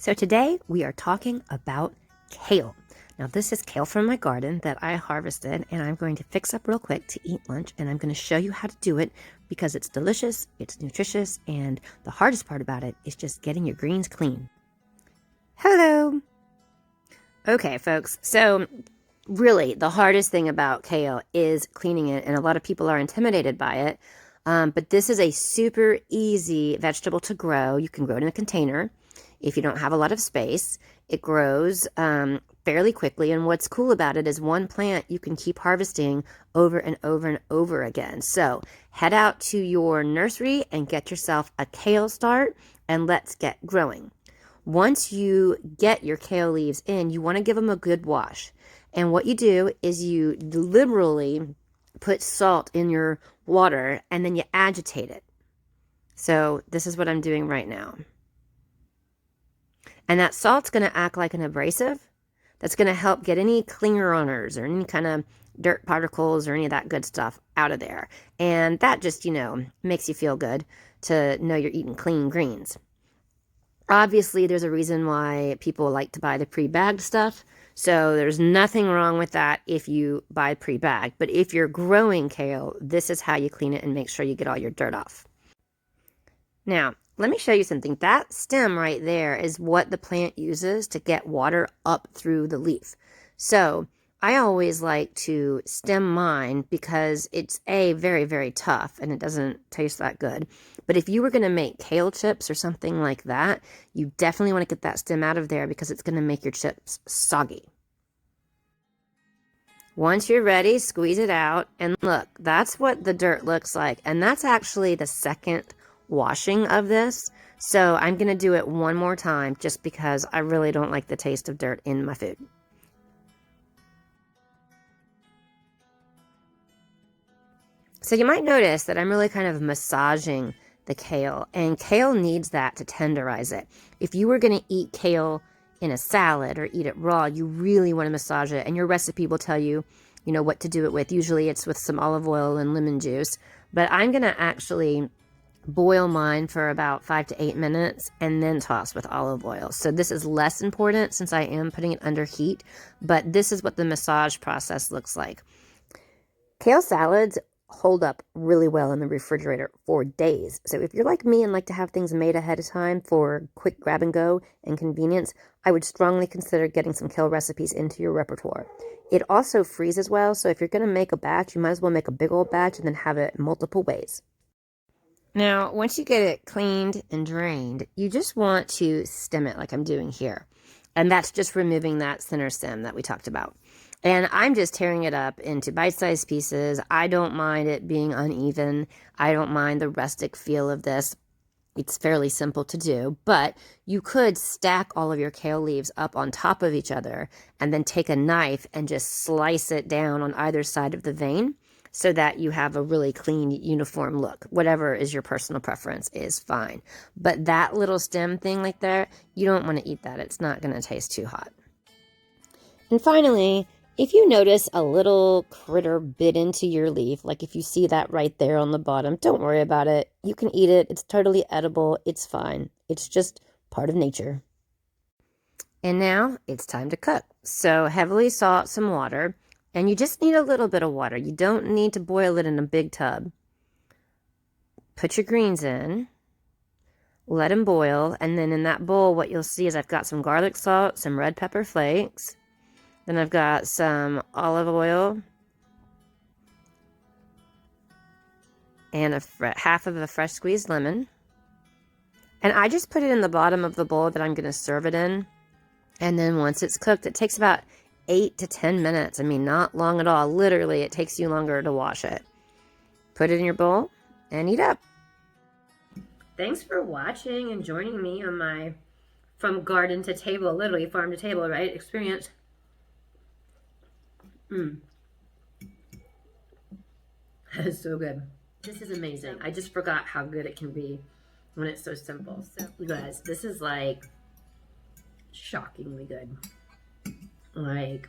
So today we are talking about kale. Now this is kale from my garden that I harvested, and I'm going to fix up real quick to eat lunch, and I'm going to show you how to do it because it's delicious, it's nutritious, and the hardest part about it is just getting your greens clean. Hello! Okay folks, so really the hardest thing about kale is cleaning it, and a lot of people are intimidated by it, but this is a super easy vegetable to grow. You can grow it in a container. If you don't have a lot of space, it grows fairly quickly, and what's cool about it is one plant you can keep harvesting over and over and over again. So head out to your nursery and get yourself a kale start, and let's get growing. Once you get your kale leaves in, you want to give them a good wash. And what you do is you liberally put salt in your water and then you agitate it. So this is what I'm doing right now. And that salt's going to act like an abrasive that's going to help get any clinger-oners or any kind of dirt particles or any of that good stuff out of there. And that just, makes you feel good to know you're eating clean greens. Obviously, there's a reason why people like to buy the pre-bagged stuff. So there's nothing wrong with that if you buy pre-bagged. But if you're growing kale, this is how you clean it and make sure you get all your dirt off. Now, let me show you something. That stem right there is what the plant uses to get water up through the leaf. So I always like to stem mine because it's very, very tough and it doesn't taste that good. But if you were going to make kale chips or something like that, you definitely want to get that stem out of there because it's going to make your chips soggy. Once you're ready, squeeze it out, and look, that's what the dirt looks like. And that's actually the second washing of this. So I'm going to do it one more time just because I really don't like the taste of dirt in my food. So you might notice that I'm really kind of massaging the kale, and kale needs that to tenderize it. If you were going to eat kale in a salad or eat it raw, you really want to massage it, and your recipe will tell you, what to do it with. Usually it's with some olive oil and lemon juice, but I'm going to actually boil mine for about 5 to 8 minutes and then toss with olive oil. So this is less important since I am putting it under heat, but this is what the massage process looks like. Kale salads hold up really well in the refrigerator for days. So if you're like me and like to have things made ahead of time for quick grab and go and convenience, I would strongly consider getting some kale recipes into your repertoire. It also freezes well, so if you're going to make a batch, you might as well make a big old batch and then have it multiple ways. Now, once you get it cleaned and drained, you just want to stem it like I'm doing here. And that's just removing that center stem that we talked about. And I'm just tearing it up into bite-sized pieces. I don't mind it being uneven. I don't mind the rustic feel of this. It's fairly simple to do, but you could stack all of your kale leaves up on top of each other and then take a knife and just slice it down on either side of the vein so that you have a really clean, uniform look. Whatever is your personal preference is fine. But that little stem thing like that, you don't want to eat that. It's not going to taste too hot. And finally, if you notice a little critter bit into your leaf, like if you see that right there on the bottom, don't worry about it. You can eat it. It's totally edible. It's fine. It's just part of nature. And now it's time to cook. So heavily salt some water, and you just need a little bit of water. You don't need to boil it in a big tub. Put your greens in, let them boil, and then in that bowl what you'll see is I've got some garlic salt, some red pepper flakes, then I've got some olive oil and half of a fresh squeezed lemon. And I just put it in the bottom of the bowl that I'm going to serve it in. And then once it's cooked, it takes about 8 to 10 minutes. I mean, not long at all. Literally, it takes you longer to wash it. Put it in your bowl and eat up. Thanks for watching and joining me on my from garden to table, literally farm to table, right, experience. That is so good. This is amazing. I just forgot how good it can be when it's so simple. So you guys, this is like shockingly good. Like,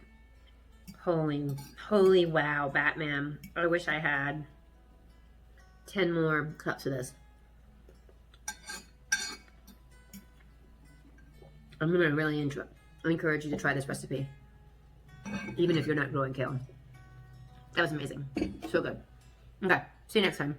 holy wow, Batman. I wish I had 10 more cups of this. I'm gonna really enjoy it. I encourage you to try this recipe, even if you're not growing kale. That was amazing. So good. Okay, see you next time.